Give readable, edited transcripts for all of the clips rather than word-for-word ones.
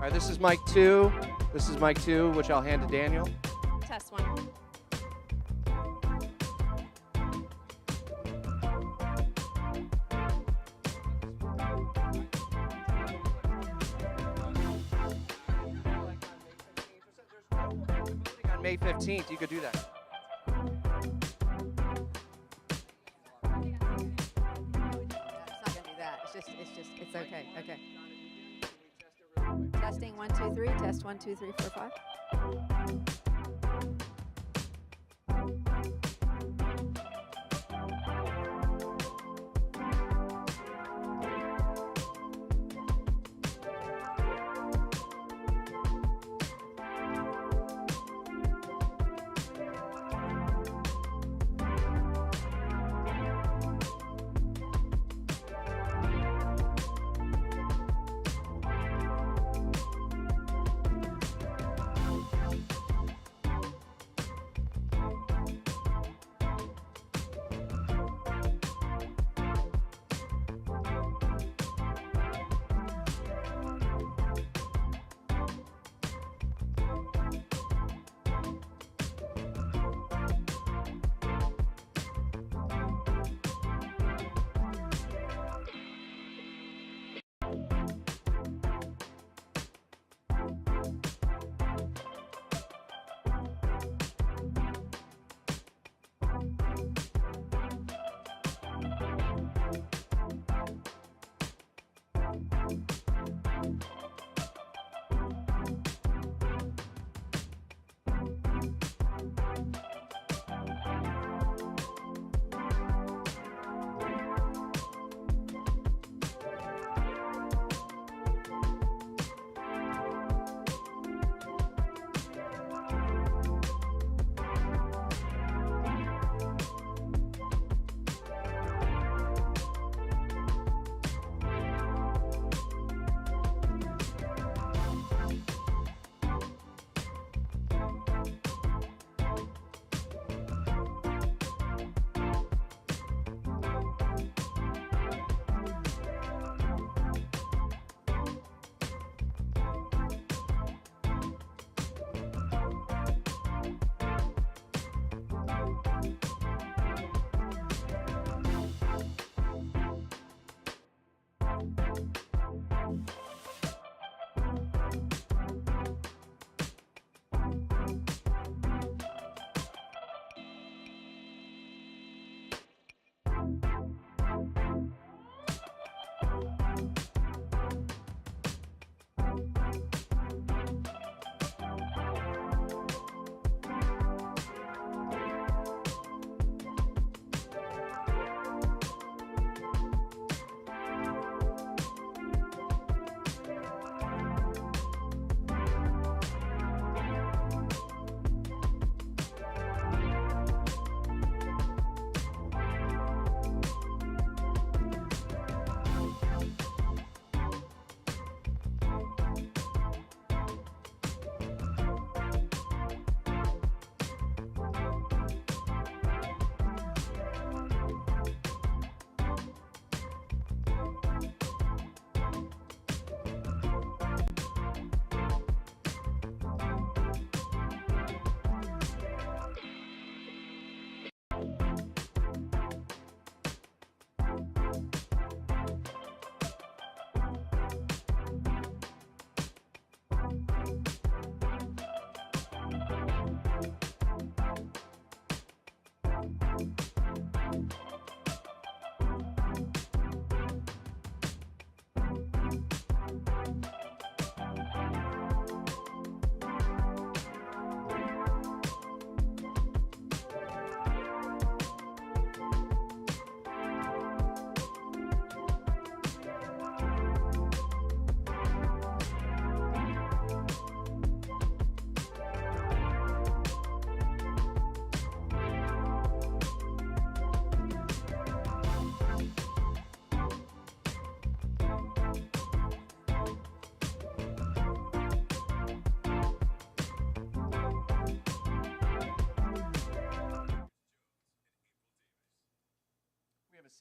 right, this is mic 2. This is mic 2, which I'll hand to Daniel. Test 1. On May 15th, you could do that. It's okay. Okay. Testing 1 2 3. Test 1 2 3 4 5.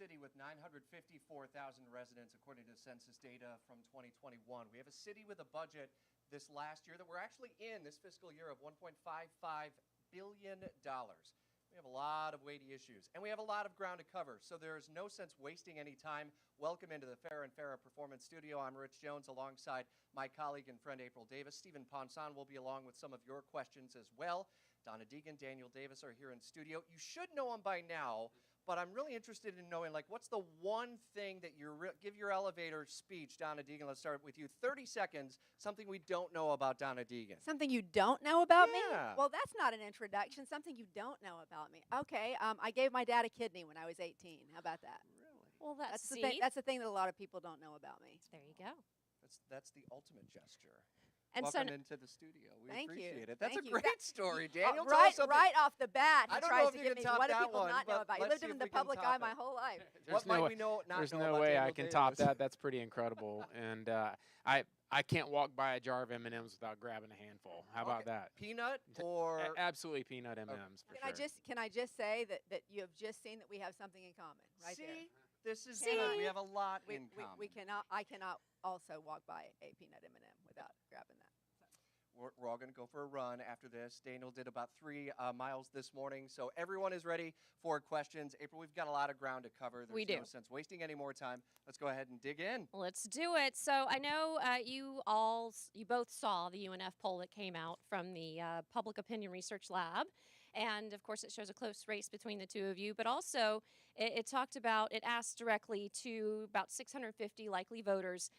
city with 954,000 residents, according to census data from 2021. We have a city with a budget this last year that we're actually in this fiscal year of $1.55 billion. We have a lot of weighty issues, and we have a lot of ground to cover, so there's no sense wasting any time. Welcome into the Farrah and Farrah Performance Studio. I'm Rich Jones alongside my colleague and friend April Davis. Stephen Ponson will be along with some of your questions as well. Donna Deegan, Daniel Davis are here in studio. You should know them by now, but I'm really interested in knowing, like, what's the one thing that give your elevator speech, Donna Deegan. Let's start with you. 30 seconds, something we don't know about Donna Deegan. Something you don't know about me? Yeah. Well, that's not an introduction. Something you don't know about me. Okay, I gave my dad a kidney when I was 18. How about that? Really? Well, That's the thing. That's the thing that a lot of people don't know about me. There you go. That's the ultimate gesture. And Welcome so into the studio. We Thank you. appreciate it. That's Thank a you. great That- story, Daniel. Tell us right, something. right off the bat, I he don't know tries if to you give can me top what do that people one, not know but about you. let's Lived see in if the we can public top eye it. my whole life. What might we not There's know no about way I Daniel can Davis? top that. That's pretty incredible. And I can't walk by a jar of M&Ms without grabbing a handful. How about Okay. that? Peanut or Absolutely peanut M&Ms for Can sure. can I just say that you have just seen that we have something in common right there. See? This is See? good. We have a lot We, in common. I cannot also walk by a peanut M&M without grabbing that. We're all going to go for a run after this. Daniel did about 3 miles this morning, so everyone is ready for questions. April, we've got a lot of ground to cover. There's We no do. sense wasting any more time. Let's go ahead and dig in. let's do it. So I know you both saw the UNF poll that came out from the Public Opinion Research Lab. And of course, it shows a close race between the two of you. But also, it asked directly to about 650 likely voters.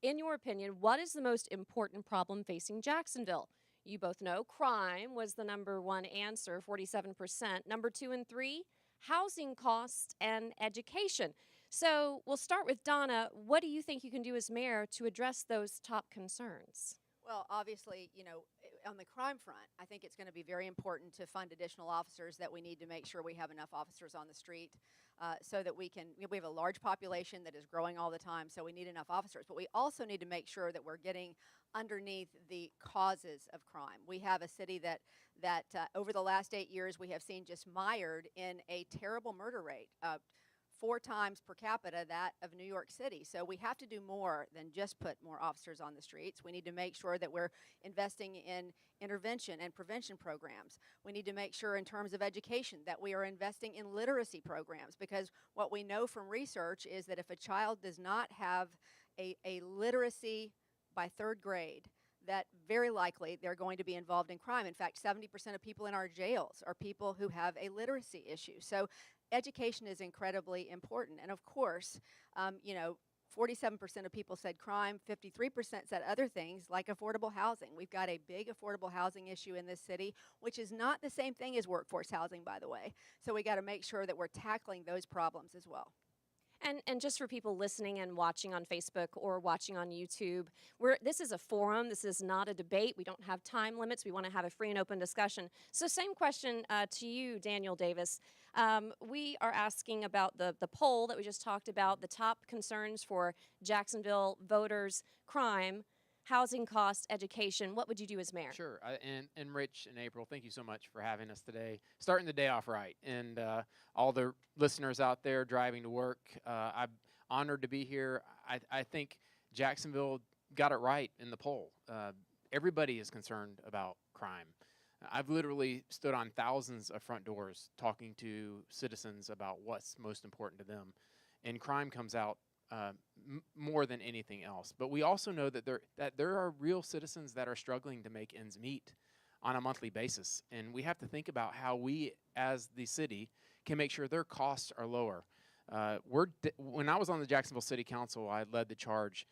In your opinion, what is the most important problem facing Jacksonville? You both know crime was the #1 answer, 47%. Number 2 and 3, housing costs and education. So we'll start with Donna. What do you think you can do as mayor to address those top concerns? Well, obviously, on the crime front, I think it's going to be very important to fund additional officers, that we need to make sure we have enough officers on the street so that we have a large population that is growing all the time, so we need enough officers. But we also need to make sure that we're getting underneath the causes of crime. We have a city that over the last 8 years, we have seen just mired in a terrible murder rate. 4 times per capita that of New York City. So we have to do more than just put more officers on the streets. We need to make sure that we're investing in intervention and prevention programs. We need to make sure in terms of education that we are investing in literacy programs, because what we know from research is that if a child does not have a literacy by 3rd grade, that very likely they're going to be involved in crime. In fact, 70% of people in our jails are people who have a literacy issue. So education is incredibly important. And of course, 47% of people said crime, 53% said other things like affordable housing. We've got a big affordable housing issue in this city, which is not the same thing as workforce housing, by the way. So we got to make sure that we're tackling those problems as well. And just for people listening and watching on Facebook or watching on YouTube, this is a forum. This is not a debate. We don't have time limits. We want to have a free and open discussion. So same question to you, Daniel Davis. We are asking about the poll that we just talked about, the top concerns for Jacksonville voters: crime, housing costs, education. What would you do as mayor? Sure. And Rich and April, thank you so much for having us today. Starting the day off right. And all the listeners out there driving to work, I'm honored to be here. I think Jacksonville got it right in the poll. Everybody is concerned about crime. I've literally stood on thousands of front doors talking to citizens about what's most important to them. And crime comes out more than anything else. But we also know that there are real citizens that are struggling to make ends meet on a monthly basis. And we have to think about how we, as the city, can make sure their costs are lower. When I was on the Jacksonville City Council, I led the charge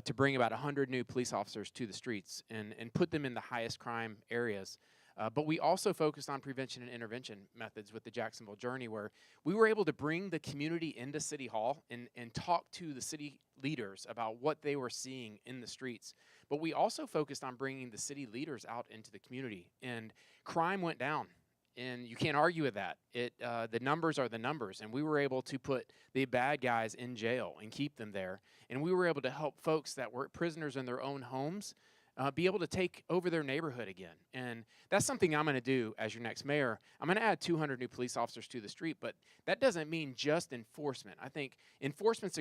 to bring about 100 new police officers to the streets and put them in the highest crime areas. But we also focused on prevention and intervention methods with the Jacksonville Journey, where we were able to bring the community into City Hall and talk to the city leaders about what they were seeing in the streets. But we also focused on bringing the city leaders out into the community, and crime went down. And you can't argue with that. The numbers are the numbers, and we were able to put the bad guys in jail and keep them there. And we were able to help folks that were prisoners in their own homes be able to take over their neighborhood again. And that's something I'm going to do as your next mayor. I'm going to add 200 new police officers to the street, but that doesn't mean just enforcement. I think enforcement's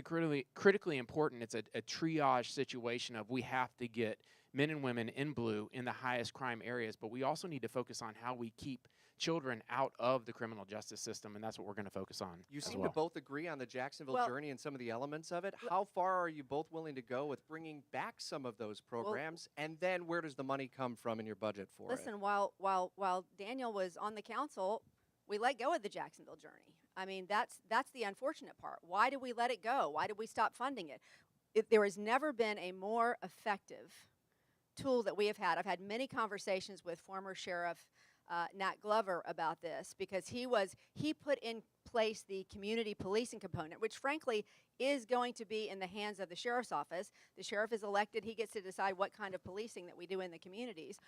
critically important. It's a triage situation of we have to get men and women in blue in the highest crime areas, but we also need to focus on how we keep children out of the criminal justice system, and that's what we're going to focus on. You as seem well. to both agree on the Jacksonville Well- journey and some of the elements of it. How far are you both willing to go with bringing back some of those programs? And then where does the money come from in your budget for it? Listen, while Daniel was on the council, we let go of the Jacksonville journey. I mean, that's the unfortunate part. Why did we let it go? Why did we stop funding it? There has never been a more effective tool that we have had. I've had many conversations with former Sheriff Nat Glover about this, because he put in place the community policing component, which frankly is going to be in the hands of the sheriff's office. The sheriff is elected. He gets to decide what kind of policing that we do in the communities.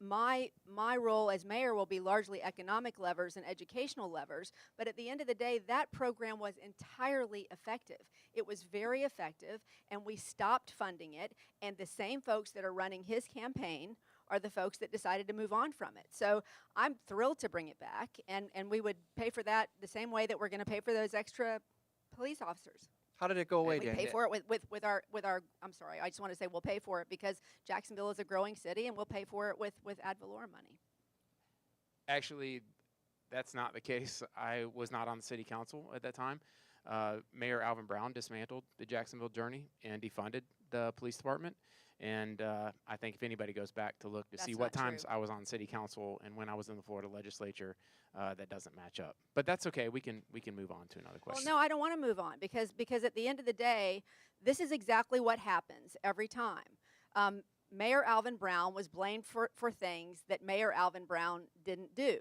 My role as mayor will be largely economic levers and educational levers, but at the end of the day, that program was entirely effective. It was very effective, and we stopped funding it, and the same folks that are running his campaign are the folks that decided to move on from it. So I'm thrilled to bring it back, and we would pay for that the same way that we're going to pay for those extra police officers. How did it go away, We Dan? pay for it with our. I'm sorry, I just want to say we'll pay for it because Jacksonville is a growing city, and we'll pay for it with ad valorem money. Actually, that's not the case. I was not on the city council at that time. Mayor Alvin Brown dismantled the Jacksonville journey and defunded the police department. And I think if anybody goes back to look to That's see what not times true. I was on city council and when I was in the Florida legislature, that doesn't match up. But that's okay. We can move on to another question. Well, no, I don't want to move on because at the end of the day, this is exactly what happens every time. Mayor Alvin Brown was blamed for things that Mayor Alvin Brown didn't do.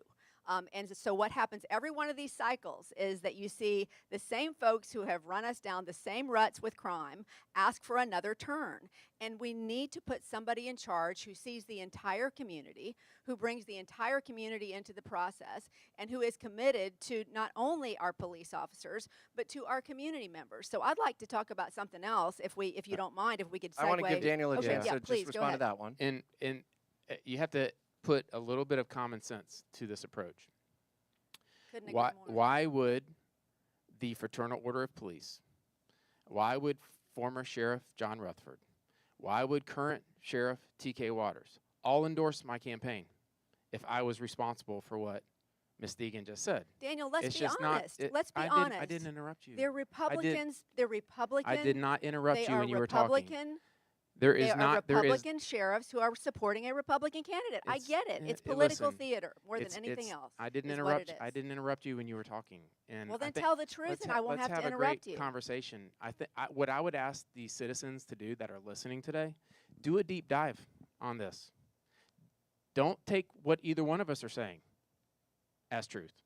And so what happens every one of these cycles is that you see the same folks who have run us down the same ruts with crime ask for another turn. And we need to put somebody in charge who sees the entire community, who brings the entire community into the process, and who is committed to not only our police officers, but to our community members. So I'd like to talk about something else, if you don't mind, if we could segue. I want to give Daniel a Okay, chance yeah, to please, just go respond to ahead. that one. And you have to put a little bit of common sense to this approach. Couldn't agree more. Why would the Fraternal Order of Police, why would former Sheriff John Rutherford, why would current Sheriff T.K. Waters all endorse my campaign if I was responsible for what Ms. Deegan just said? Daniel, let's It's be just not- honest. it- Let's be I honest. didn't interrupt you. They're Republicans. They're Republican. I did not interrupt They you are when you were talking. Republican. There They is are not. There is. Republican sheriffs who are supporting a Republican candidate. I It's- get it. It's eh, political listen, theater more than It's- anything it's- else. I didn't is what interrupt. it I is. didn't interrupt you when you were talking. And Well, I then think tell the truth, let's and I won't let's have to a interrupt great you. conversation. What I would ask the citizens to do that are listening today, do a deep dive on this. Don't take what either one of us are saying as truth.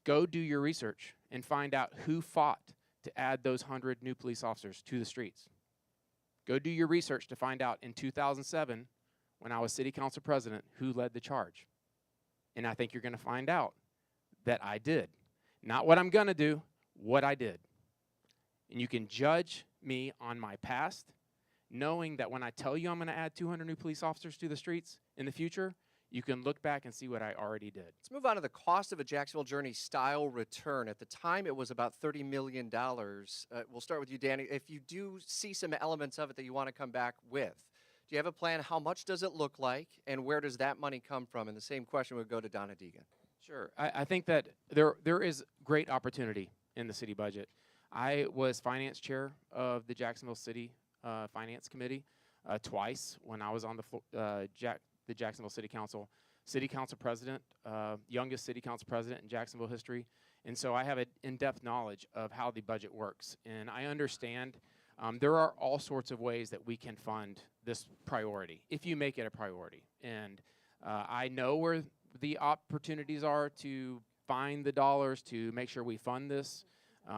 Go do your research and find out who fought to add those 100 new police officers to the streets. Go do your research to find out in 2007, when I was city council president, who led the charge. And I think you're going to find out that I did. Not what I'm going to do, what I did. And you can judge me on my past, knowing that when I tell you I'm going to add 200 new police officers to the streets in the future, you can look back and see what I already did. Let's move on to the cost of a Jacksonville Journey style return. At the time, it was about $30 million. We'll start with you, Danny. If you do see some elements of it that you want to come back with, do you have a plan? How much does it look like, and where does that money come from? And the same question would go to Donna Deegan. Sure. I think that there is great opportunity in the city budget. I was finance chair of the Jacksonville City Finance Committee twice when I was on the Jacksonville City Council. City Council president, youngest city council president in Jacksonville history. And so I have an in-depth knowledge of how the budget works. And I understand there are all sorts of ways that we can fund this priority, if you make it a priority. And I know where the opportunities are to find the dollars to make sure we fund this.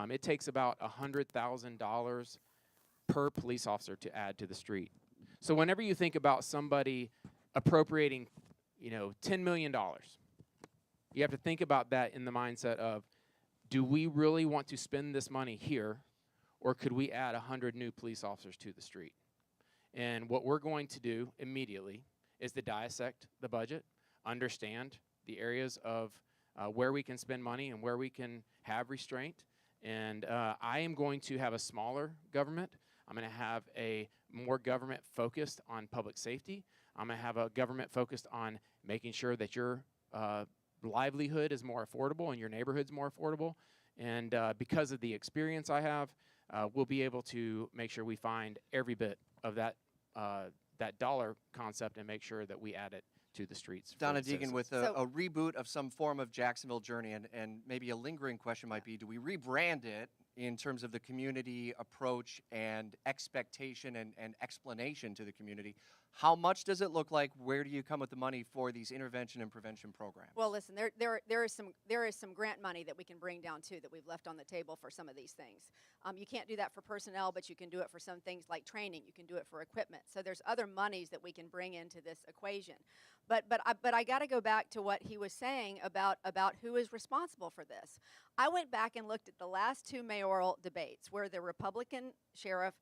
It takes about $100,000 per police officer to add to the street. So whenever you think about somebody appropriating, $10 million, you have to think about that in the mindset of, do we really want to spend this money here, or could we add 100 new police officers to the street? And what we're going to do immediately is to dissect the budget, understand the areas of where we can spend money and where we can have restraint. And I am going to have a smaller government. I'm going to have a more government focused on public safety. I'm going to have a government focused on making sure that your livelihood is more affordable and your neighborhood's more affordable. And because of the experience I have, we'll be able to make sure we find every bit of that dollar concept and make sure that we add it to the streets. Donna Deegan, with a reboot of some form of Jacksonville Journey, and maybe a lingering question might be, do we rebrand it in terms of the community approach and expectation and explanation to the community? How much does it look like? Where do you come with the money for these intervention and prevention programs? Well, listen, there is some grant money that we can bring down too that we've left on the table for some of these things. You can't do that for personnel, but you can do it for some things like training. You can do it for equipment. So there's other monies that we can bring into this equation. But I got to go back to what he was saying about who is responsible for this. I went back and looked at the last two mayoral debates where the Republican sheriff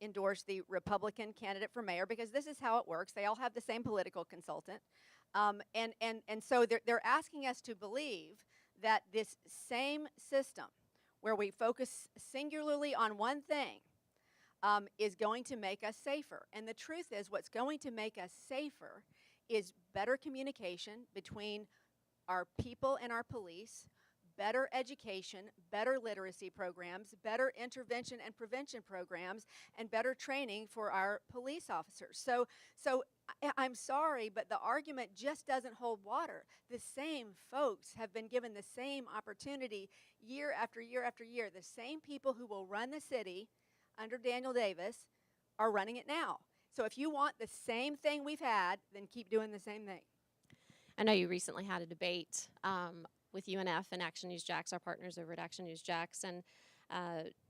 endorsed the Republican candidate for mayor, because this is how it works. They all have the same political consultant. And so they're asking us to believe that this same system where we focus singularly on one thing is going to make us safer. And the truth is, what's going to make us safer is better communication between our people and our police, better education, better literacy programs, better intervention and prevention programs, and better training for our police officers. So I'm sorry, but the argument just doesn't hold water. The same folks have been given the same opportunity year after year after year. The same people who will run the city under Daniel Davis are running it now. So if you want the same thing we've had, then keep doing the same thing. I know you recently had a debate with UNF and Action News Jax, our partners over at Action News Jax. And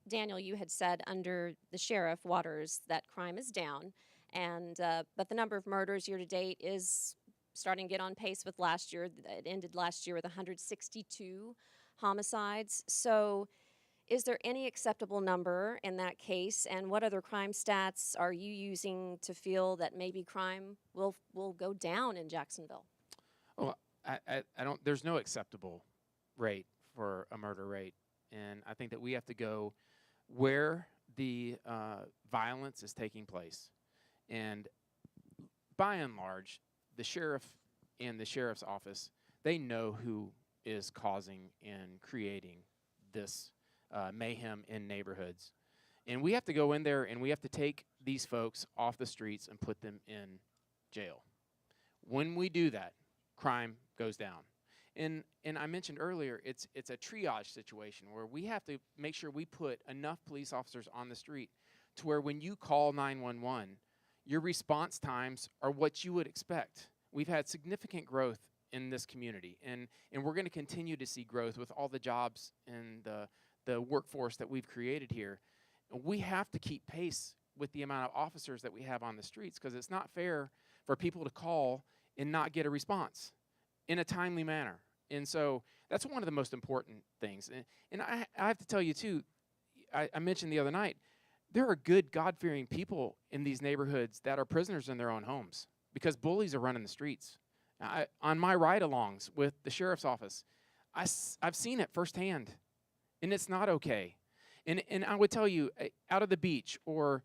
Daniel, you had said under the Sheriff Waters that crime is down, and but the number of murders year to date is starting to get on pace with last year. It ended last year with 162 homicides. So is there any acceptable number in that case? And what other crime stats are you using to feel that maybe crime will go down in Jacksonville? Well, I don't. There's no acceptable rate for a murder rate, and I think that we have to go where the violence is taking place, and by and large, the sheriff and the sheriff's office, they know who is causing and creating this mayhem in neighborhoods, and we have to go in there and we have to take these folks off the streets and put them in jail. When we do that, crime goes down. And I mentioned earlier, it's a triage situation where we have to make sure we put enough police officers on the street to where when you call 911, your response times are what you would expect. We've had significant growth in this community, and we're going to continue to see growth with all the jobs and the workforce that we've created here. We have to keep pace with the amount of officers that we have on the streets, because it's not fair for people to call and not get a response in a timely manner. And so that's one of the most important things. And I have to tell you, too, I mentioned the other night, there are good, God-fearing people in these neighborhoods that are prisoners in their own homes because bullies are running the streets. On my ride-alongs with the sheriff's office, I've seen it firsthand, and it's not okay. And I would tell you, out of the beach or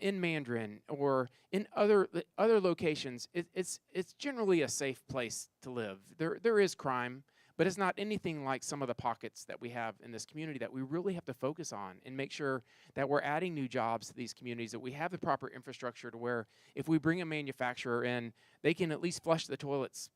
in Mandarin or in other locations, it's generally a safe place to live. There is crime, but it's not anything like some of the pockets that we have in this community that we really have to focus on and make sure that we're adding new jobs to these communities, that we have the proper infrastructure to where if we bring a manufacturer in, they can at least flush the toilets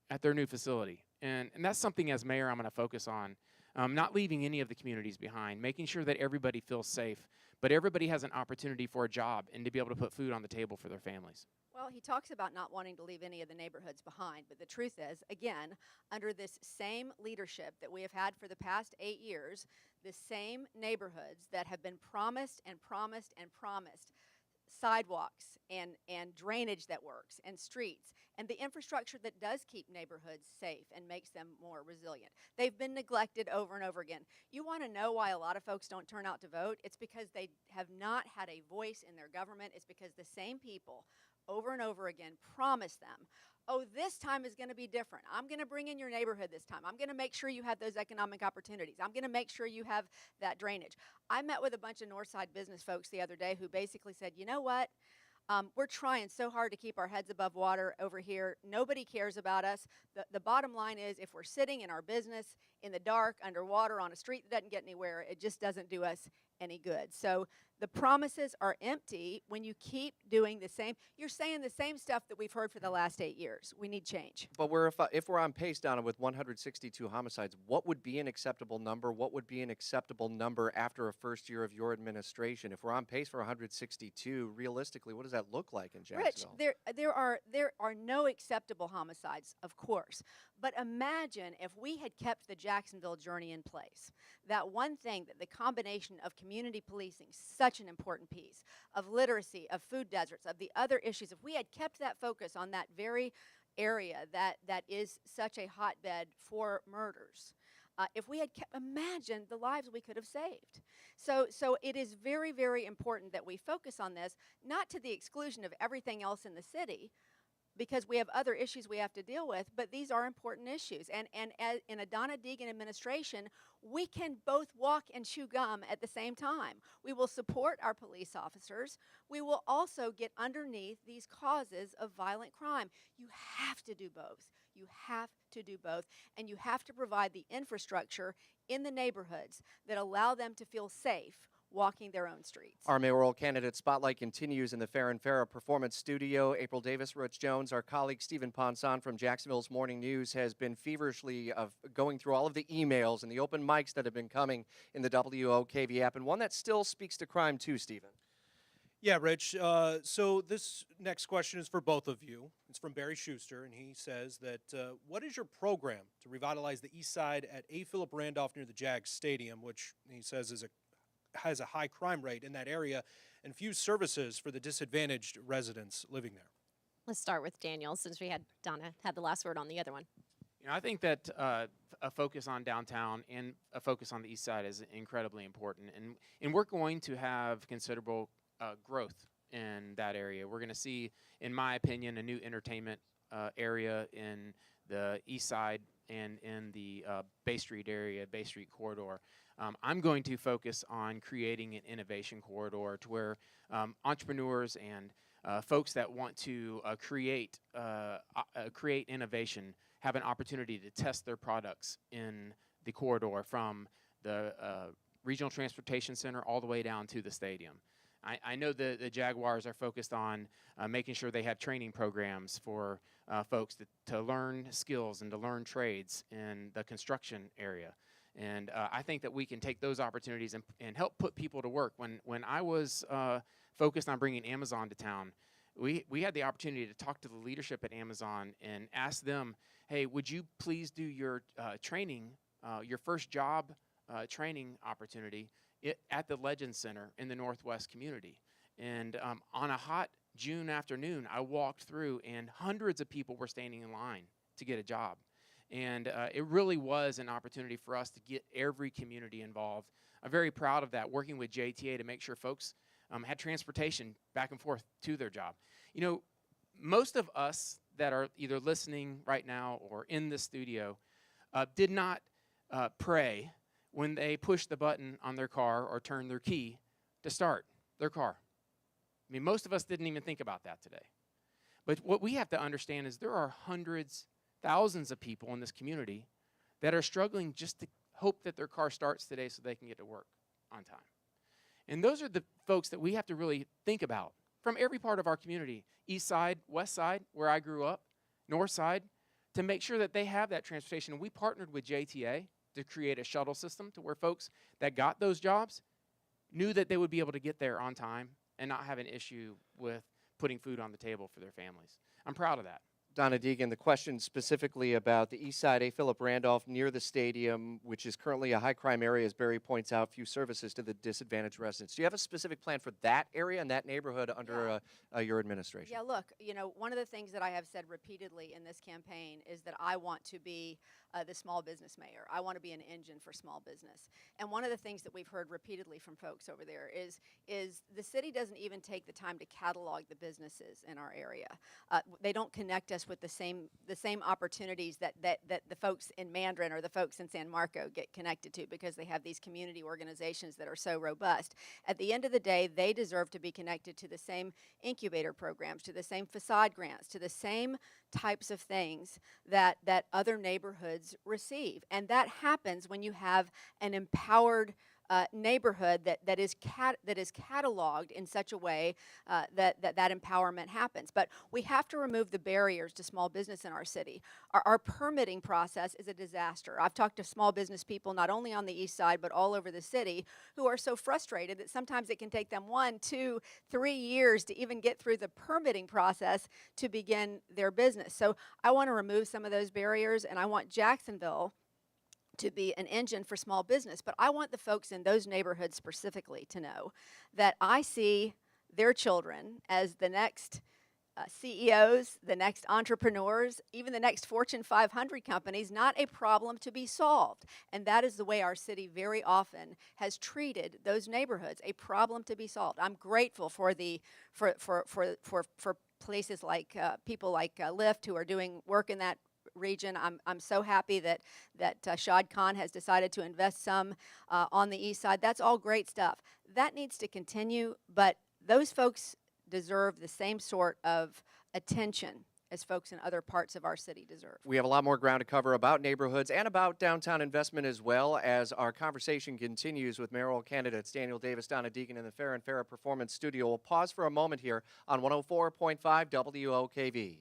at their new facility. And that's something as mayor I'm going to focus on. Not leaving any of the communities behind, making sure that everybody feels safe, but everybody has an opportunity for a job and to be able to put food on the table for their families. Well, he talks about not wanting to leave any of the neighborhoods behind, but the truth is, again, under this same leadership that we have had for the past 8 years, the same neighborhoods that have been promised and promised and promised sidewalks and drainage that works and streets and the infrastructure that does keep neighborhoods safe and makes them more resilient. They've been neglected over and over again. You want to know why a lot of folks don't turn out to vote? It's because they have not had a voice in their government. It's because the same people over and over again promise them, oh, this time is going to be different. I'm going to bring in your neighborhood this time. I'm going to make sure you have those economic opportunities. I'm going to make sure you have that drainage. I met with a bunch of Northside business folks the other day who basically said, you know what? We're trying so hard to keep our heads above water over here. Nobody cares about us. The bottom line is if we're sitting in our business in the dark, underwater, on a street that doesn't get anywhere, it just doesn't do us any good. So the promises are empty when you keep doing the same. You're saying the same stuff that we've heard for the last 8 years. We need change. But if we're on pace, Donna, with 162 homicides, what would be an acceptable number? What would be an acceptable number after a first year of your administration? If we're on pace for 162, realistically, what does that look like in Jacksonville? Rich, there are no acceptable homicides, of course. But imagine if we had kept the Jacksonville journey in place. That one thing, that the combination of community policing, such an important piece, of literacy, of food deserts, of the other issues, if we had kept that focus on that very area that is such a hotbed for murders, if we had imagine the lives we could have saved. So it is very, very important that we focus on this, not to the exclusion of everything else in the city, because we have other issues we have to deal with, but these are important issues. And as in a Donna Deegan administration, we can both walk and chew gum at the same time. We will support our police officers. We will also get underneath these causes of violent crime. You have to do both. You have to do both. And you have to provide the infrastructure in the neighborhoods that allow them to feel safe walking their own streets. Our mayoral candidate spotlight continues in the Fair and Farrah Performance Studio. April Davis, Rich Jones, our colleague Stephen Ponson from Jacksonville's Morning News has been feverishly going through all of the emails and the open mics that have been coming in the WOKV app, and one that still speaks to crime too, Stephen. Yeah, Rich. So this next question is for both of you. It's from Barry Schuster, and he says that, what is your program to revitalize the east side at A. Philip Randolph near the Jags Stadium, which he says has a high crime rate in that area, and few services for the disadvantaged residents living there? Let's start with Daniel, since Donna had the last word on the other one. You know, I think that a focus on downtown and a focus on the east side is incredibly important, and we're going to have considerable growth in that area. We're going to see, in my opinion, a new entertainment area in the east side and in the Bay Street area, Bay Street corridor. I'm going to focus on creating an innovation corridor to where entrepreneurs and folks that want to create innovation have an opportunity to test their products in the corridor from the Regional Transportation Center all the way down to the stadium. I know the Jaguars are focused on making sure they have training programs for folks to learn skills and to learn trades in the construction area. And I think that we can take those opportunities and help put people to work. When I was focused on bringing Amazon to town, we had the opportunity to talk to the leadership at Amazon and ask them, hey, would you please do your training, your first job training opportunity at the Legends Center in the Northwest community. And on a hot June afternoon, I walked through and hundreds of people were standing in line to get a job. And it really was an opportunity for us to get every community involved. I'm very proud of that, working with JTA to make sure folks had transportation back and forth to their job. You know, most of us that are either listening right now or in the studio did not pray when they pushed the button on their car or turned their key to start their car. I mean, most of us didn't even think about that today. But what we have to understand is there are hundreds, thousands of people in this community that are struggling just to hope that their car starts today so they can get to work on time. And those are the folks that we have to really think about from every part of our community, east side, west side, where I grew up, north side, to make sure that they have that transportation. And we partnered with JTA to create a shuttle system to where folks that got those jobs knew that they would be able to get there on time and not have an issue with putting food on the table for their families. I'm proud of that. Donna Deegan, the question specifically about the east side, A. Philip Randolph, near the stadium, which is currently a high crime area, as Barry points out, few services to the disadvantaged residents. Do you have a specific plan for that area and that neighborhood under your administration? Yeah, look, one of the things that I have said repeatedly in this campaign is that I want to be the small business mayor. I want to be an engine for small business. And one of the things that we've heard repeatedly from folks over there is the city doesn't even take the time to catalog the businesses in our area. They don't connect us with the same opportunities that the folks in Mandarin or the folks in San Marco get connected to, because they have these community organizations that are so robust. At the end of the day, they deserve to be connected to the same incubator programs, to the same facade grants, to the same types of things that other neighborhoods receive. And that happens when you have an empowered neighborhood that is cataloged in such a way that empowerment happens. But we have to remove the barriers to small business in our city. Our permitting process is a disaster. I've talked to small business people not only on the east side but all over the city who are so frustrated that sometimes it can take them 1, 2, 3 years to even get through the permitting process to begin their business. So I want to remove some of those barriers, and I want Jacksonville to be an engine for small business. But I want the folks in those neighborhoods specifically to know that I see their children as the next CEOs, the next entrepreneurs, even the next Fortune 500 companies, not a problem to be solved. And that is the way our city very often has treated those neighborhoods, a problem to be solved. I'm grateful for places like people like Lyft who are doing work in that region. I'm so happy that Shad Khan has decided to invest some on the east side. That's all great stuff. That needs to continue, but those folks deserve the same sort of attention as folks in other parts of our city deserve. We have a lot more ground to cover about neighborhoods and about downtown investment as well as our conversation continues with mayoral candidates Daniel Davis, Donna Deegan in the Fair and Farrah Performance Studio. We'll pause for a moment here on 104.5 WOKV.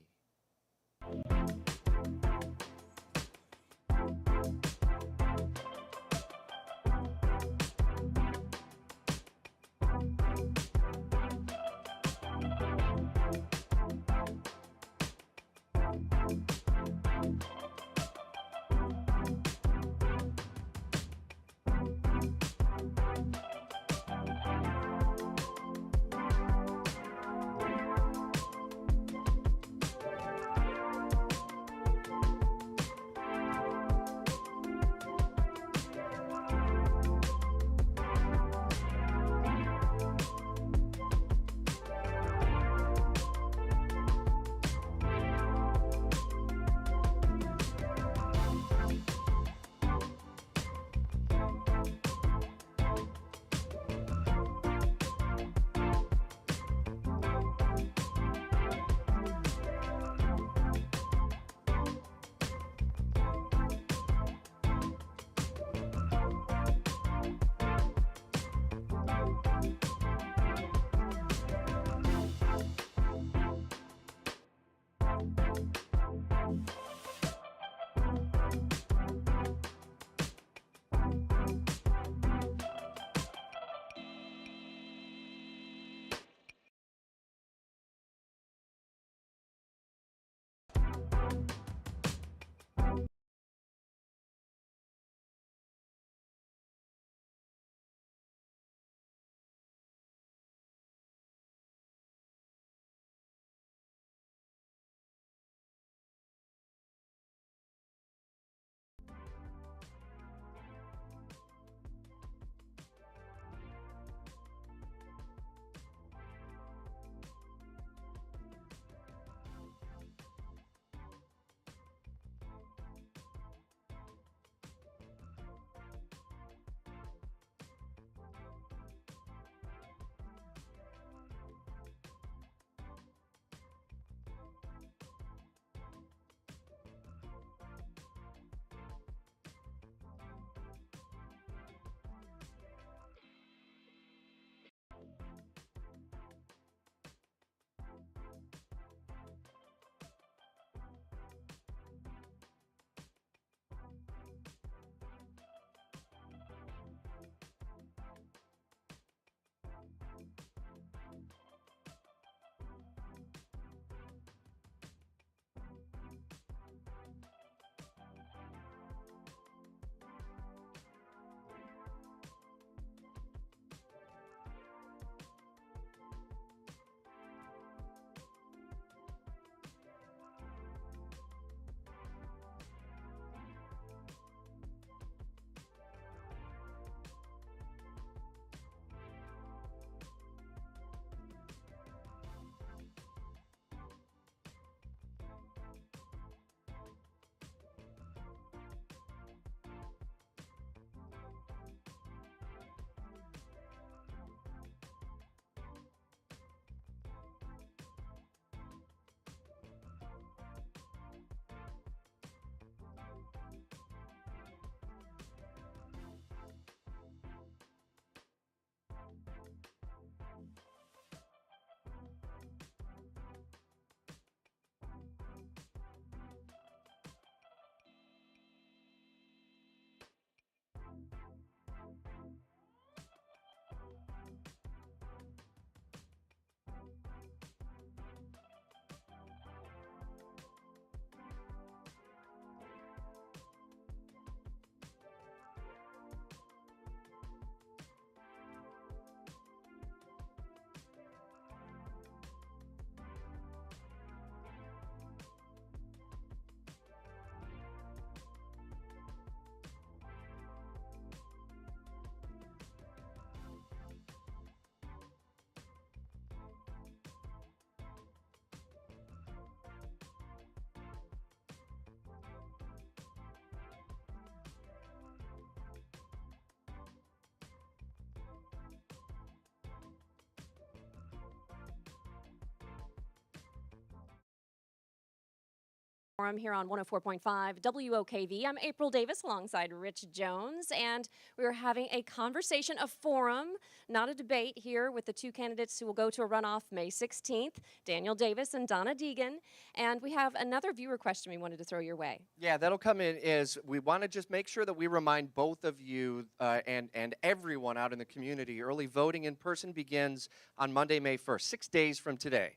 Forum here on 104.5 WOKV. I'm April Davis alongside Rich Jones, and we're having a conversation, a forum, not a debate here with the two candidates who will go to a runoff May 16th, Daniel Davis and Donna Deegan. And we have another viewer question we wanted to throw your way. Yeah, that'll come in is we want to just make sure that we remind both of you and everyone out in the community, early voting in person begins on Monday, May 1st, 6 days from today.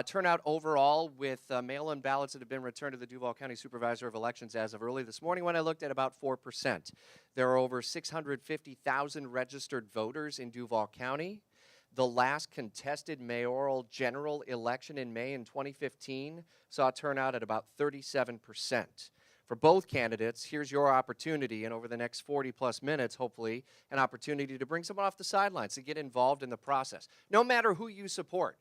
Turnout overall with mail-in ballots that have been returned to the Duval County Supervisor of Elections as of early this morning when I looked at about 4%. There are over 650,000 registered voters in Duval County. The last contested mayoral general election in May in 2015 saw a turnout at about 37%. For both candidates, here's your opportunity, and over the next 40-plus minutes, hopefully, an opportunity to bring someone off the sidelines to get involved in the process, no matter who you support.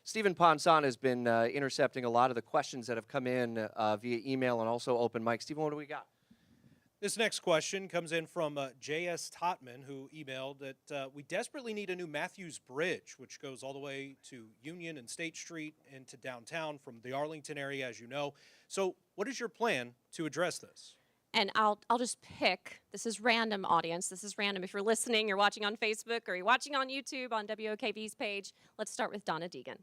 Stephen Ponson has been intercepting a lot of the questions that have come in via email and also open mic. Stephen, what do we got? This next question comes in from J.S. Totman, who emailed that we desperately need a new Matthews Bridge, which goes all the way to Union and State Street into downtown from the Arlington area, as you know. So what is your plan to address this? And I'll just pick, this is random, audience. This is random. If you're listening, you're watching on Facebook, or you're watching on YouTube on WOKV's page. Let's start with Donna Deegan.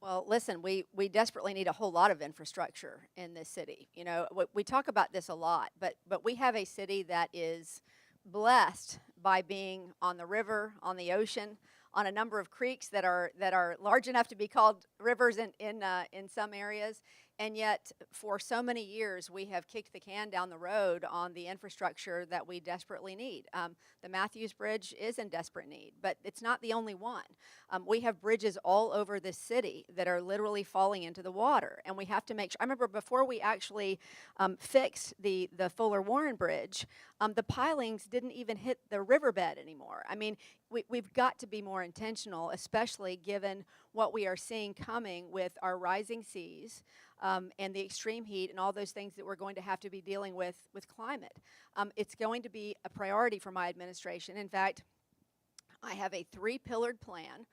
Well, listen, we desperately need a whole lot of infrastructure in this city. You know, we talk about this a lot, but we have a city that is blessed by being on the river, on the ocean, on a number of creeks that are large enough to be called rivers in some areas. And yet, for so many years, we have kicked the can down the road on the infrastructure that we desperately need. The Matthews Bridge is in desperate need, but it's not the only one. We have bridges all over this city that are literally falling into the water, and we have to make sure. I remember before we actually fixed the Fuller Warren Bridge, the pilings didn't even hit the riverbed anymore. I mean, we've got to be more intentional, especially given what we are seeing coming with our rising seas and the extreme heat and all those things that we're going to have to be dealing with climate. It's going to be a priority for my administration. In fact, I have a 3-pillared plan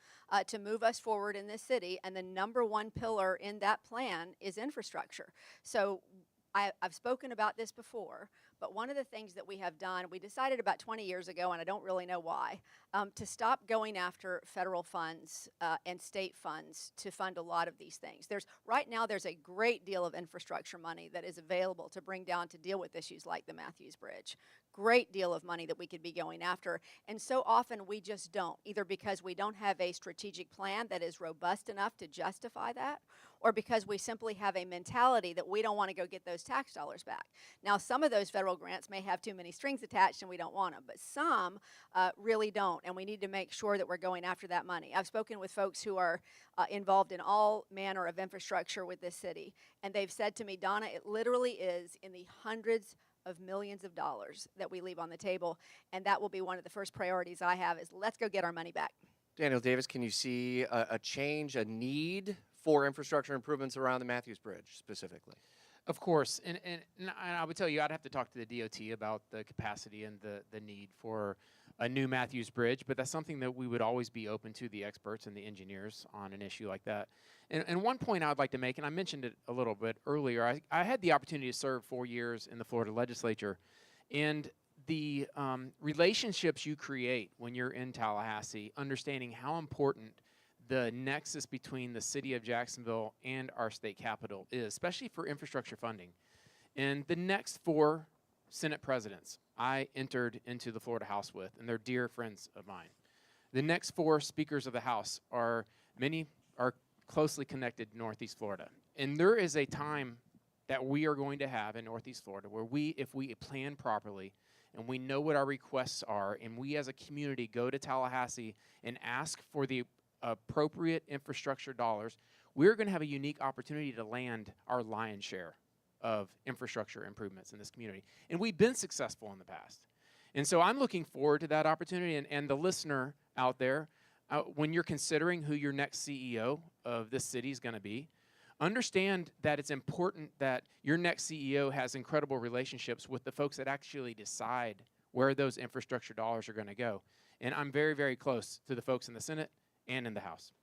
to move us forward in this city, and the number one pillar in that plan is infrastructure. So I've spoken about this before, but one of the things that we have done, we decided about 20 years ago, and I don't really know why, to stop going after federal funds and state funds to fund a lot of these things. Right now there's a great deal of infrastructure money that is available to bring down to deal with issues like the Matthews Bridge. Great deal of money that we could be going after, and so often we just don't, either because we don't have a strategic plan that is robust enough to justify that, or because we simply have a mentality that we don't want to go get those tax dollars back. Now, some of those federal grants may have too many strings attached and we don't want them, but some really don't, and we need to make sure that we're going after that money. I've spoken with folks who are involved in all manner of infrastructure with this city, and they've said to me, Donna, it literally is in the hundreds of millions of dollars that we leave on the table, and that will be one of the first priorities I have is let's go get our money back. Daniel Davis, can you see a change, a need for infrastructure improvements around the Matthews Bridge specifically? Of course, and I would tell you, I'd have to talk to the DOT about the capacity and the need for a new Matthews Bridge, but that's something that we would always be open to the experts and the engineers on an issue like that. And one point I would like to make, and I mentioned it a little bit earlier, I had the opportunity to serve 4 years in the Florida legislature, and the relationships you create when you're in Tallahassee, understanding how important the nexus between the city of Jacksonville and our state capital is, especially for infrastructure funding. And the next 4 Senate presidents I entered into the Florida House with, and they're dear friends of mine. The next 4 speakers of the House many are closely connected to Northeast Florida. And there is a time that we are going to have in Northeast Florida where if we plan properly and we know what our requests are, and we as a community go to Tallahassee and ask for the appropriate infrastructure dollars, we're going to have a unique opportunity to land our lion's share of infrastructure improvements in this community. And we've been successful in the past. And so I'm looking forward to that opportunity. And the listener out there, when you're considering who your next CEO of this city is going to be, understand that it's important that your next CEO has incredible relationships with the folks that actually decide where those infrastructure dollars are going to go. And I'm very, very close to the folks in the Senate and in the House.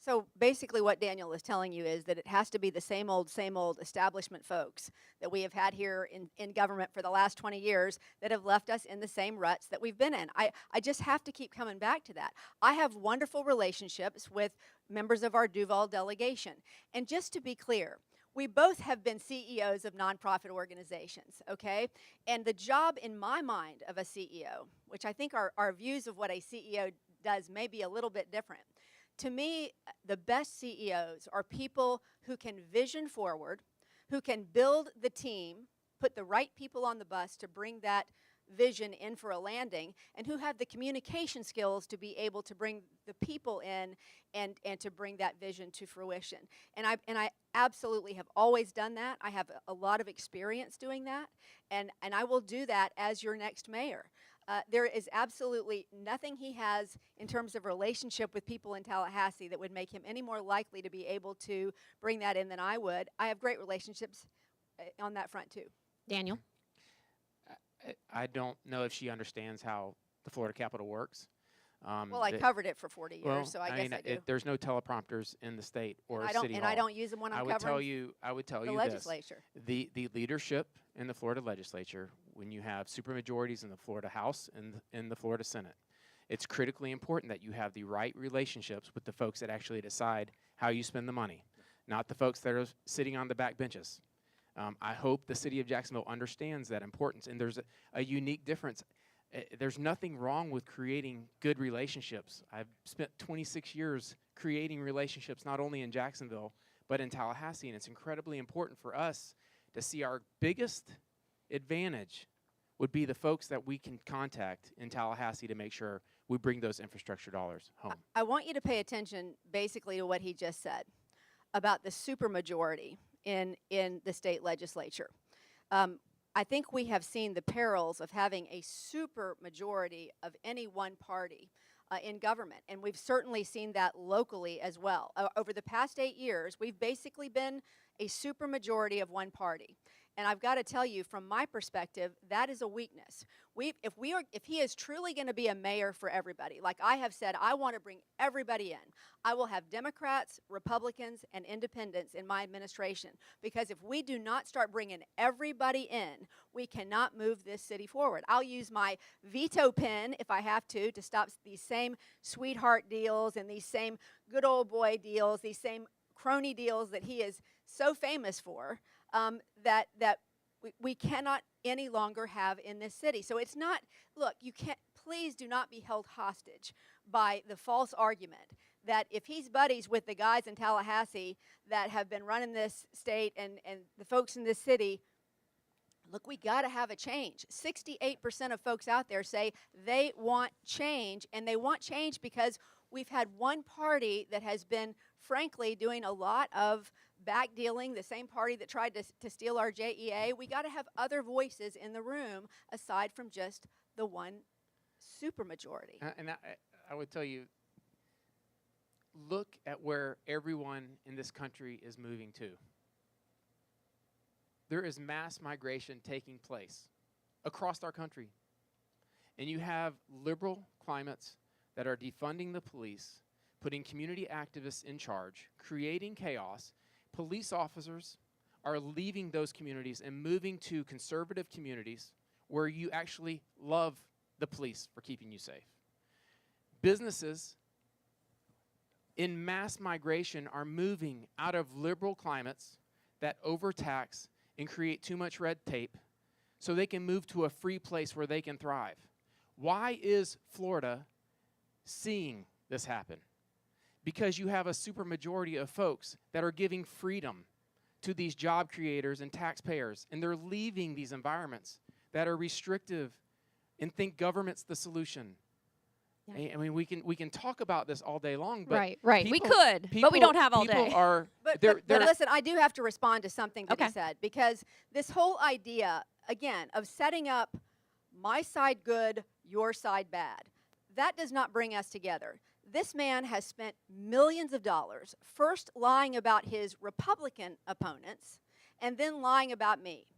So basically what Daniel is telling you is that it has to be the same old establishment folks that we have had here in government for the last 20 years that have left us in the same ruts that we've been in. I just have to keep coming back to that. I have wonderful relationships with members of our Duval delegation. And just to be clear, we both have been CEOs of nonprofit organizations, okay? And the job in my mind of a CEO, which I think our views of what a CEO does may be a little bit different. To me, the best CEOs are people who can vision forward, who can build the team, put the right people on the bus to bring that vision in for a landing, and who have the communication skills to be able to bring the people in and to bring that vision to fruition. And I absolutely have always done that. I have a lot of experience doing that, and I will do that as your next mayor. There is absolutely nothing he has in terms of relationship with people in Tallahassee that would make him any more likely to be able to bring that in than I would. I have great relationships on that front too. Daniel? I don't know if she understands how the Florida Capitol works. Well, I covered it for 40 years, so I guess mean, I do. there's no teleprompters in the state or And city hall. I don't use them when I'm covering I would tell the you legislature. this. The leadership in the Florida legislature, when you have supermajorities in the Florida House and in the Florida Senate, it's critically important that you have the right relationships with the folks that actually decide how you spend the money, not the folks that are sitting on the back benches. I hope the city of Jacksonville understands that importance, and there's a unique difference. There's nothing wrong with creating good relationships. I've spent 26 years creating relationships not only in Jacksonville, but in Tallahassee, and it's incredibly important for us to see our biggest advantage would be the folks that we can contact in Tallahassee to make sure we bring those infrastructure dollars home. I want you to pay attention basically to what he just said about the supermajority in the state legislature. I think we have seen the perils of having a super majority of any one party in government, and we've certainly seen that locally as well. Over the past 8 years, we've basically been a super majority of one party. And I've got to tell you, from my perspective, that is a weakness. If he is truly going to be a mayor for everybody, like I have said, I want to bring everybody in. I will have Democrats, Republicans, and independents in my administration, because if we do not start bringing everybody in, we cannot move this city forward. I'll use my veto pen if I have to stop these same sweetheart deals and these same good old boy deals, these same crony deals that he is so famous for. That we cannot any longer have in this city. So it's not, look, you can't, please do not be held hostage by the false argument that if he's buddies with the guys in Tallahassee that have been running this state and the folks in this city, look, we got to have a change. 68% of folks out there say they want change, and they want change because we've had one party that has been, frankly, doing a lot of back dealing, the same party that tried to steal our JEA. We got to have other voices in the room aside from just the one supermajority. And I would tell you, look at where everyone in this country is moving to. There is mass migration taking place across our country. And you have liberal climates that are defunding the police, putting community activists in charge, creating chaos. Police officers are leaving those communities and moving to conservative communities where you actually love the police for keeping you safe. Businesses in mass migration are moving out of liberal climates that overtax and create too much red tape so they can move to a free place where they can thrive. Why is Florida seeing this happen? Because you have a supermajority of folks that are giving freedom to these job creators and taxpayers, and they're leaving these environments that are restrictive and think government's the solution. Yeah. I mean, we can talk about this all day long, but Right. people, We could, but we don't have all people day. Are, But they're- listen, I do have to respond to something that Okay. he said, because this whole idea, again, of setting up my side good, your side bad, that does not bring us together. This man has spent millions of dollars first lying about his Republican opponents and then lying about me.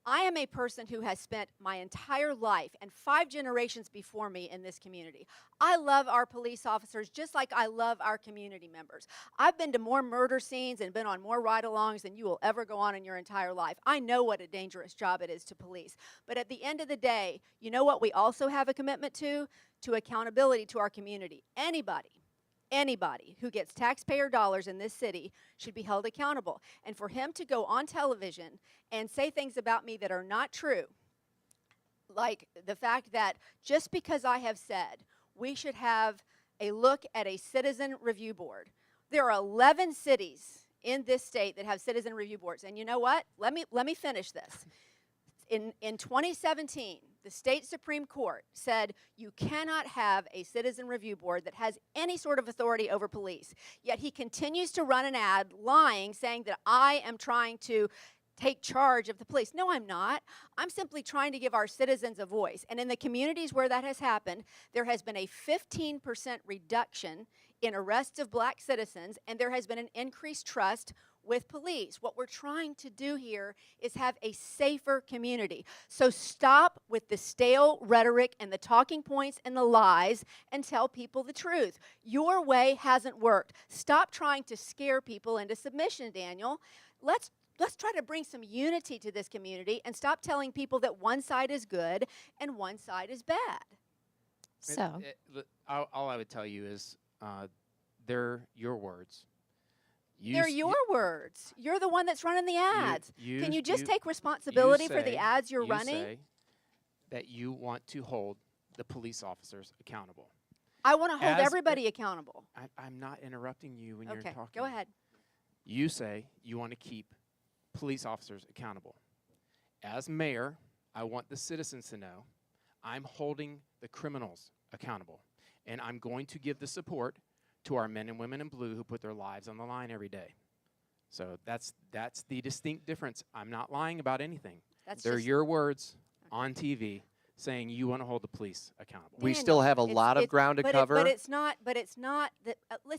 I am a person who has spent my entire life and 5 generations before me in this community. I love our police officers just like I love our community members. I've been to more murder scenes and been on more ride-alongs than you will ever go on in your entire life. I know what a dangerous job it is to police. But at the end of the day, you know what we also have a commitment to? To accountability to our community. Anybody who gets taxpayer dollars in this city should be held accountable. And for him to go on television and say things about me that are not true, like the fact that just because I have said we should have a look at a citizen review board, there are 11 cities in this state that have citizen review boards. And you know what? Let me finish this. In 2017, the state Supreme Court said you cannot have a citizen review board that has any sort of authority over police. Yet he continues to run an ad lying, saying that I am trying to take charge of the police. No, I'm not. I'm simply trying to give our citizens a voice. And in the communities where that has happened, there has been a 15% reduction in arrests of black citizens, and there has been an increased trust with police. What we're trying to do here is have a safer community. So stop with the stale rhetoric and the talking points and the lies and tell people the truth. Your way hasn't worked. Stop trying to scare people into submission, Daniel. Let's try to bring some unity to this community and stop telling people that one side is good and one side is bad. So, All I would tell you is they're your words. They're your words. You're the one that's running the ads. Can you just take you responsibility for say- the ads you're you running? say that you want to hold the police officers accountable. I want to hold As- everybody accountable. I'm not interrupting you when you're Okay, talking. go ahead. You say you want to keep police officers accountable. As mayor, I want the citizens to know I'm holding the criminals accountable. And I'm going to give the support to our men and women in blue who put their lives on the line every day. So that's the distinct difference. I'm not lying about anything. They're your words on TV saying you want to hold the police accountable. We still have a lot of ground to cover. But it's not that.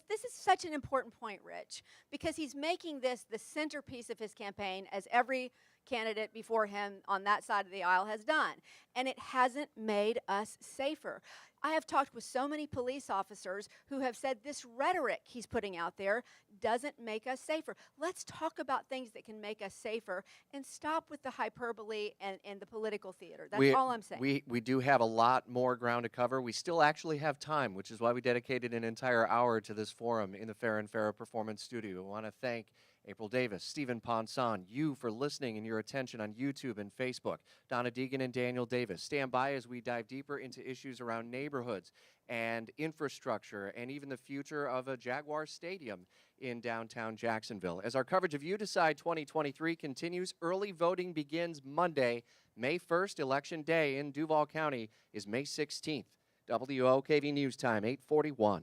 This is such an important point, Rich, because he's making this the centerpiece of his campaign, as every candidate before him on that side of the aisle has done. And it hasn't made us safer. I have talked with so many police officers who have said this rhetoric he's putting out there doesn't make us safer. Let's talk about things that can make us safer and stop with the hyperbole and the political theater. That's all I'm saying. We do have a lot more ground to cover. We still actually have time, which is why we dedicated an entire hour to this forum in the Fair and Fairer Performance Studio. I want to thank April Davis, Stephen Ponson, you for listening and your attention on YouTube and Facebook. Donna Deegan and Daniel Davis. Stand by as we dive deeper into issues around neighborhoods and infrastructure and even the future of a Jaguar Stadium in downtown Jacksonville. As our coverage of You Decide 2023 continues, early voting begins Monday, May 1st. Election Day in Duval County is May 16th. WOKV News Time, 8:41.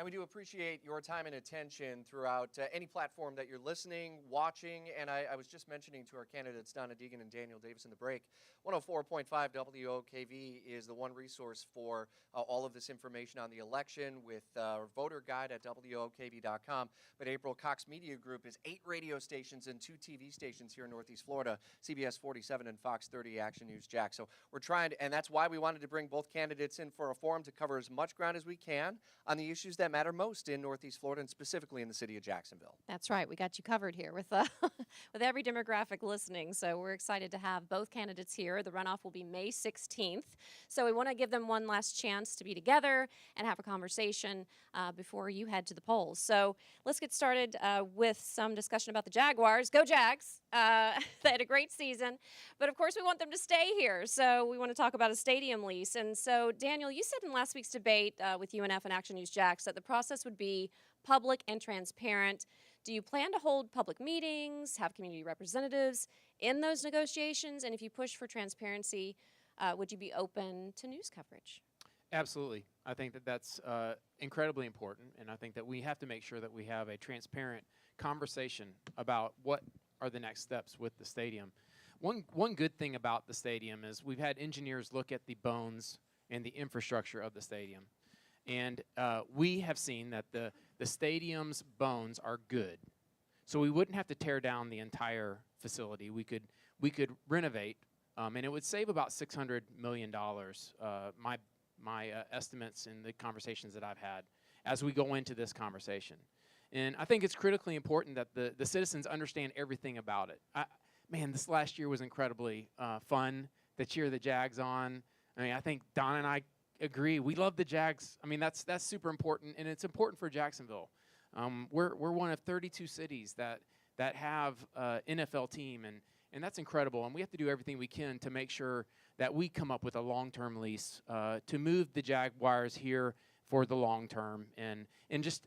And we do appreciate your time and attention throughout any platform that you're listening, watching. And I was just mentioning to our candidates, Donna Deegan and Daniel Davis in the break, 104.5 WOKV is the one resource for all of this information on the election with our voter guide at WOKV.com. But April, Cox Media Group is 8 radio stations and 2 TV stations here in Northeast Florida, CBS 47 and Fox 30 Action News Jack. So we're trying to, and that's why we wanted to bring both candidates in for a forum to cover as much ground as we can on the issues that matter most in Northeast Florida and specifically in the city of Jacksonville. That's right. We got you covered here with with every demographic listening. So we're excited to have both candidates here. The runoff will be May 16th. So we want to give them one last chance to be together and have a conversation before you head to the polls. So let's get started with some discussion about the Jaguars. Go Jags! They had a great season, but of course we want them to stay here. So we want to talk about a stadium lease. And so Daniel, you said in last week's debate with UNF and Action News Jax that the process would be public and transparent. Do you plan to hold public meetings, have community representatives in those negotiations? And if you push for transparency, would you be open to news coverage? Absolutely. I think that that's incredibly important, and I think that we have to make sure that we have a transparent conversation about what are the next steps with the stadium. One good thing about the stadium is we've had engineers look at the bones and the infrastructure of the stadium, and we have seen that the stadium's bones are good. So we wouldn't have to tear down the entire facility. We could renovate, and it would save about $600 million. My estimates in the conversations that I've had as we go into this conversation. And I think it's critically important that the citizens understand everything about it. Man, this last year was incredibly fun to cheer the Jags on. I mean, I think Don and I agree. We love the Jags. I mean, that's super important, and it's important for Jacksonville. We're one of 32 cities that have NFL team, and that's incredible. And we have to do everything we can to make sure that we come up with a long-term lease to move the Jaguars here for the long term, and just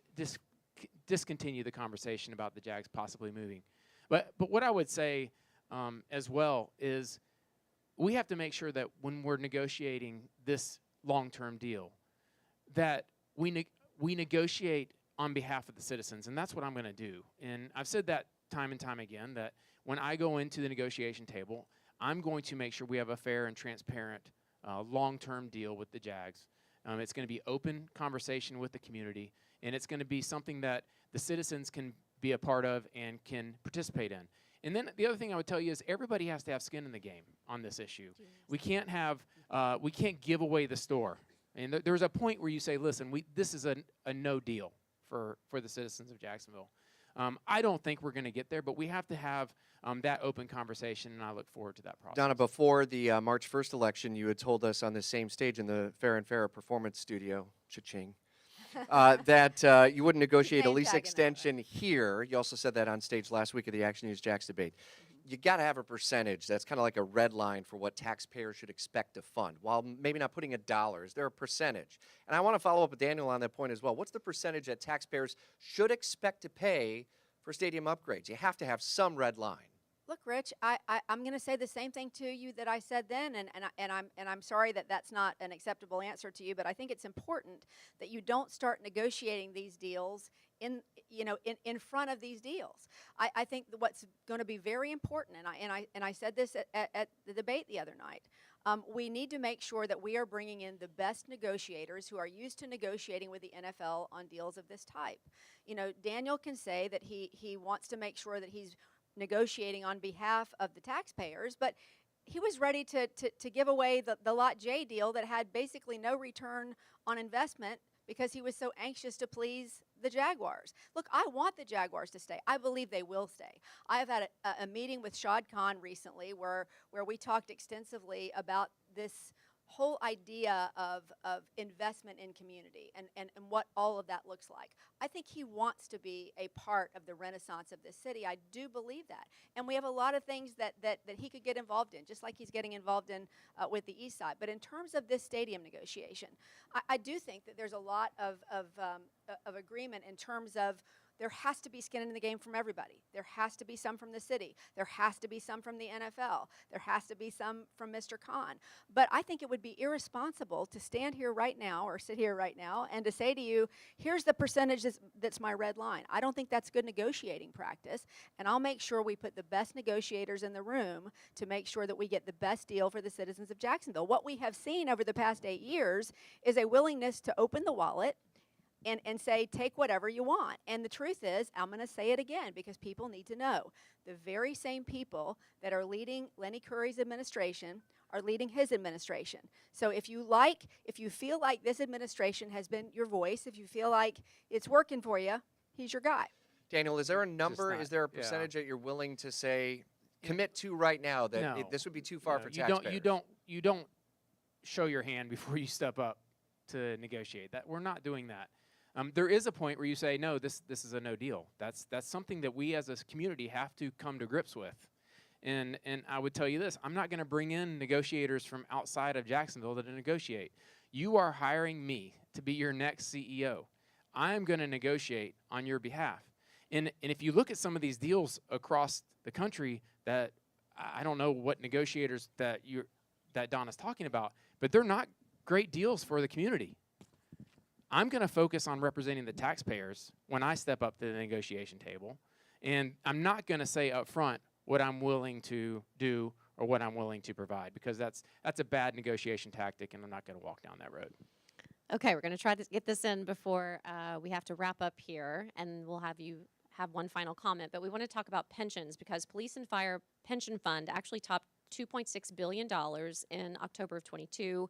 discontinue the conversation about the Jags possibly moving. But what I would say as well is we have to make sure that when we're negotiating this long-term deal, that we negotiate on behalf of the citizens, and that's what I'm going to do. And I've said that time and time again, that when I go into the negotiation table, I'm going to make sure we have a fair and transparent long-term deal with the Jags. It's going to be open conversation with the community, and it's going to be something that the citizens can be a part of and can participate in. And then the other thing I would tell you is everybody has to have skin in the game on this issue. We can't give away the store. And there's a point where you say, listen, this is a no deal for the citizens of Jacksonville. I don't think we're going to get there, but we have to have that open conversation, and I look forward to that process. Donna, before the March 1st election, you had told us on the same stage in the Fair and Fair Performance Studio, cha-ching, that you wouldn't negotiate a lease extension here. You also said that on stage last week at the Action News Jax debate. You got to have a percentage. That's kind of like a red line for what taxpayers should expect to fund. While maybe not putting a dollar, is there a percentage? And I want to follow up with Daniel on that point as well. What's the percentage that taxpayers should expect to pay for stadium upgrades? You have to have some red line. Look, Rich, I'm going to say the same thing to you that I said then, and I'm sorry that that's not an acceptable answer to you, but I think it's important that you don't start negotiating these deals in front of these deals. I think what's going to be very important, and I said this at the debate the other night. We need to make sure that we are bringing in the best negotiators who are used to negotiating with the NFL on deals of this type. You know, Daniel can say that he wants to make sure that he's negotiating on behalf of the taxpayers, but he was ready to give away the Lot J deal that had basically no return on investment because he was so anxious to please the Jaguars. Look, I want the Jaguars to stay. I believe they will stay. I have had a meeting with Shad Khan recently where we talked extensively about this whole idea of investment in community and what all of that looks like. I think he wants to be a part of the renaissance of this city. I do believe that. And we have a lot of things that he could get involved in, just like he's getting involved in with the East Side. But in terms of this stadium negotiation, I do think that there's a lot of agreement in terms of there has to be skin in the game from everybody. There has to be some from the city. There has to be some from the NFL. There has to be some from Mr. Khan. But I think it would be irresponsible to stand here right now or sit here right now and to say to you, here's the percentage that's my red line. I don't think that's good negotiating practice, and I'll make sure we put the best negotiators in the room to make sure that we get the best deal for the citizens of Jacksonville. What we have seen over the past 8 years is a willingness to open the wallet and say, take whatever you want. And the truth is, I'm going to say it again because people need to know, the very same people that are leading Lenny Curry's administration are leading his administration. So if you feel like this administration has been your voice, if you feel like it's working for you, he's your guy. Daniel, is there a number, not- is there a yeah. percentage that you're willing to say, commit to right now that No. this would be too far No, for you taxpayers? you don't show your hand before you step up to negotiate. That we're not doing that. There is a point where you say, no, this is a no deal. That's something that we as a community have to come to grips with. And I would tell you this, I'm not going to bring in negotiators from outside of Jacksonville to negotiate. You are hiring me to be your next CEO. I'm going to negotiate on your behalf. And if you look at some of these deals across the country, that I don't know what negotiators that Donna's talking about, but they're not great deals for the community. I'm going to focus on representing the taxpayers when I step up to the negotiation table, and I'm not going to say up front what I'm willing to do or what I'm willing to provide, because that's a bad negotiation tactic, and I'm not going to walk down that road. Okay, we're going to try to get this in before we have to wrap up here, and we'll have you have one final comment. But we want to talk about pensions, because Police and Fire Pension Fund actually topped $2.6 billion in October of 22,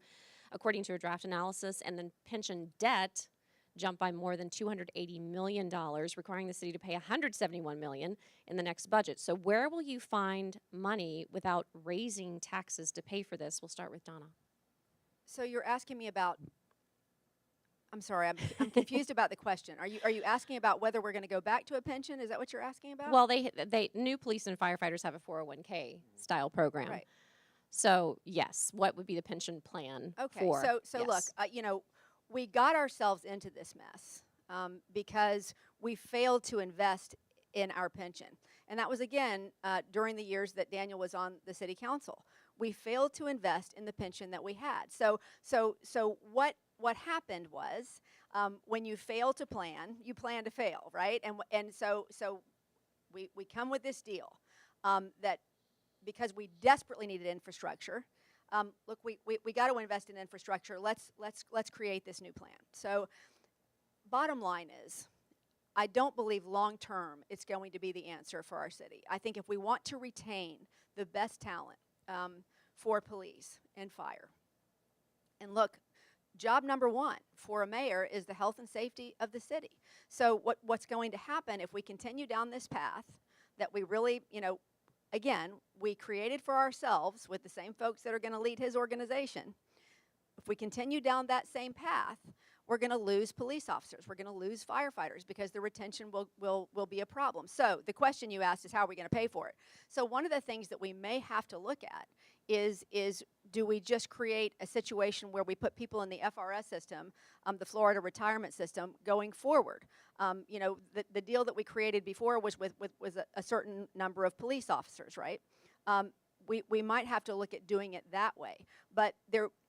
according to a draft analysis, and then pension debt jumped by more than $280 million, requiring the city to pay $171 million in the next budget. So where will you find money without raising taxes to pay for this? We'll start with Donna. So you're asking me about, I'm sorry, I'm confused about the question. Are you asking about whether we're going to go back to a pension? Is that what you're asking about? Well, they new police and firefighters have a 401k style program. Right. So yes, what would be the pension plan Okay, for? so look, we got ourselves into this mess because we failed to invest in our pension. And that was, again, during the years that Daniel was on the city council. We failed to invest in the pension that we had. So what happened was when you fail to plan, you plan to fail, right? And so we come with this deal that because we desperately needed infrastructure. Look, we got to invest in infrastructure. Let's create this new plan. So, bottom line is, I don't believe long term it's going to be the answer for our city. I think if we want to retain the best talent for police and fire, and look, job number one for a mayor is the health and safety of the city. So what's going to happen if we continue down this path that we really, again, we created for ourselves with the same folks that are going to lead his organization. If we continue down that same path, we're going to lose police officers. We're going to lose firefighters because the retention will be a problem. So the question you asked is, how are we going to pay for it? So one of the things that we may have to look at is do we just create a situation where we put people in the FRS system, the Florida retirement system, going forward? The deal that we created before was with a certain number of police officers, right? We might have to look at doing it that way. But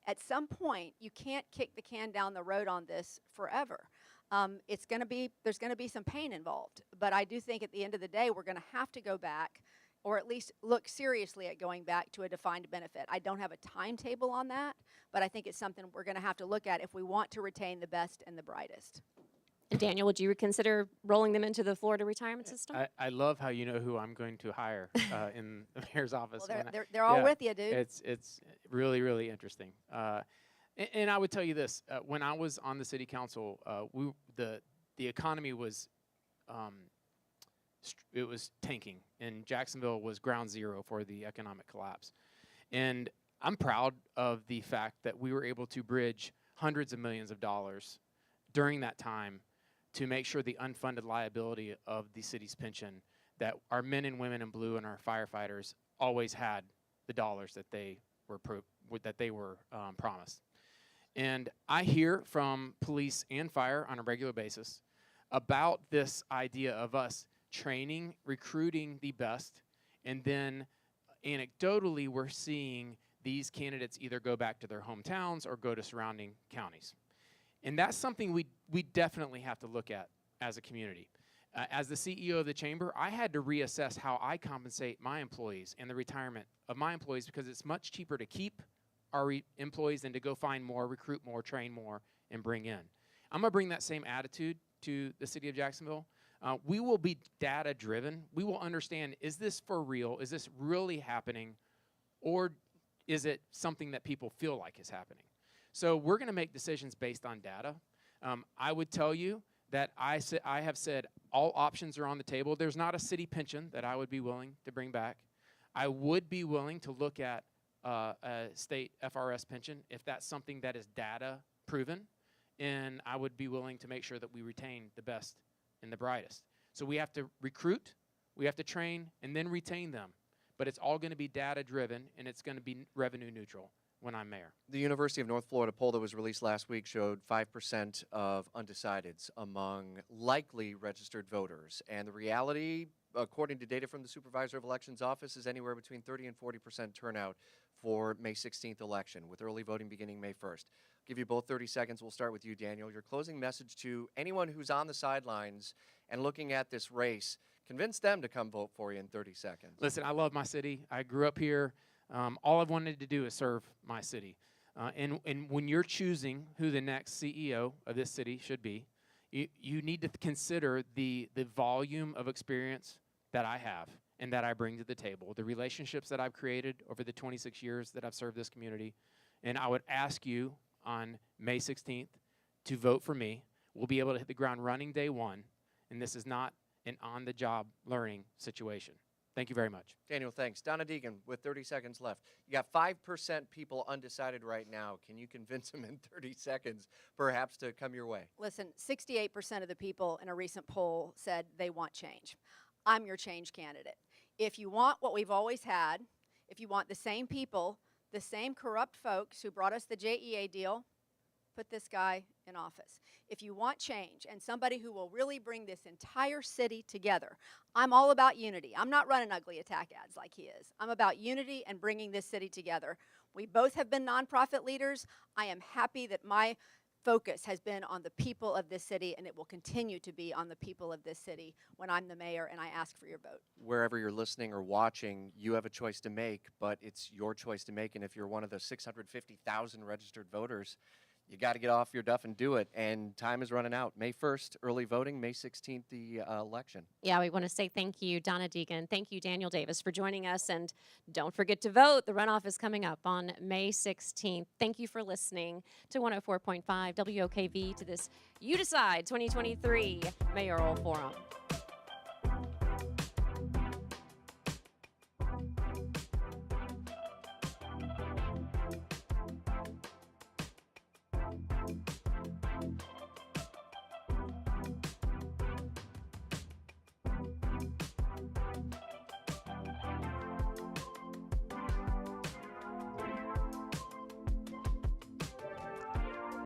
at some point, you can't kick the can down the road on this forever. There's going to be some pain involved. But I do think at the end of the day, we're going to have to go back, or at least look seriously at going back to a defined benefit. I don't have a timetable on that, but I think it's something we're going to have to look at if we want to retain the best and the brightest. And Daniel, would you consider rolling them into the Florida retirement system? I love how you know who I'm going to hire in the mayor's office. Well, they're all yeah, with you, dude. It's really, really interesting. And I would tell you this: when I was on the city council, the economy was it was tanking, and Jacksonville was ground zero for the economic collapse. And I'm proud of the fact that we were able to bridge hundreds of millions of dollars during that time to make sure the unfunded liability of the city's pension, that our men and women in blue and our firefighters always had the dollars that they were promised. And I hear from police and fire on a regular basis about this idea of us training, recruiting the best, and then anecdotally we're seeing these candidates either go back to their hometowns or go to surrounding counties. And that's something we definitely have to look at as a community. As the CEO of the chamber, I had to reassess how I compensate my employees and the retirement of my employees, because it's much cheaper to keep our employees than to go find more, recruit more, train more, and bring in. I'm going to bring that same attitude to the city of Jacksonville. We will be data driven. We will understand, is this for real? Is this really happening? Or is it something that people feel like is happening? So we're going to make decisions based on data. I would tell you that I have said all options are on the table. There's not a city pension that I would be willing to bring back. I would be willing to look at a state FRS pension if that's something that is data proven, and I would be willing to make sure that we retain the best and the brightest. So we have to recruit, we have to train, and then retain them. But it's all going to be data driven, and it's going to be revenue neutral when I'm mayor. The University of North Florida poll that was released last week showed 5% of undecideds among likely registered voters. And the reality, according to data from the Supervisor of Elections Office, is anywhere between 30 and 40% turnout for May 16th election, with early voting beginning May 1st. Give you both 30 seconds. We'll start with you, Daniel. Your closing message to anyone who's on the sidelines and looking at this race. Convince them to come vote for you in 30 seconds. Listen, I love my city. I grew up here. All I've wanted to do is serve my city. And when you're choosing who the next CEO of this city should be, you need to consider the volume of experience that I have and that I bring to the table, the relationships that I've created over the 26 years that I've served this community. And I would ask you on May 16th to vote for me. We'll be able to hit the ground running day one, and this is not an on-the-job learning situation. Thank you very much. Daniel, thanks. Donna Deegan, with 30 seconds left. You got 5% people undecided right now. Can you convince them in 30 seconds, perhaps, to come your way? Listen, 68% of the people in a recent poll said they want change. I'm your change candidate. If you want what we've always had, if you want the same people, the same corrupt folks who brought us the JEA deal, put this guy in office. If you want change and somebody who will really bring this entire city together, I'm all about unity. I'm not running ugly attack ads like he is. I'm about unity and bringing this city together. We both have been nonprofit leaders. I am happy that my focus has been on the people of this city, and it will continue to be on the people of this city when I'm the mayor and I ask for your vote. Wherever you're listening or watching, you have a choice to make, but it's your choice to make. And if you're one of the 650,000 registered voters, you got to get off your duff and do it. And time is running out. May 1st, early voting. May 16th, the election. Yeah, we want to say thank you, Donna Deegan. Thank you, Daniel Davis, for joining us. And don't forget to vote. The runoff is coming up on May 16th. Thank you for listening to 104.5 WOKV to this You Decide 2023 Mayoral Forum.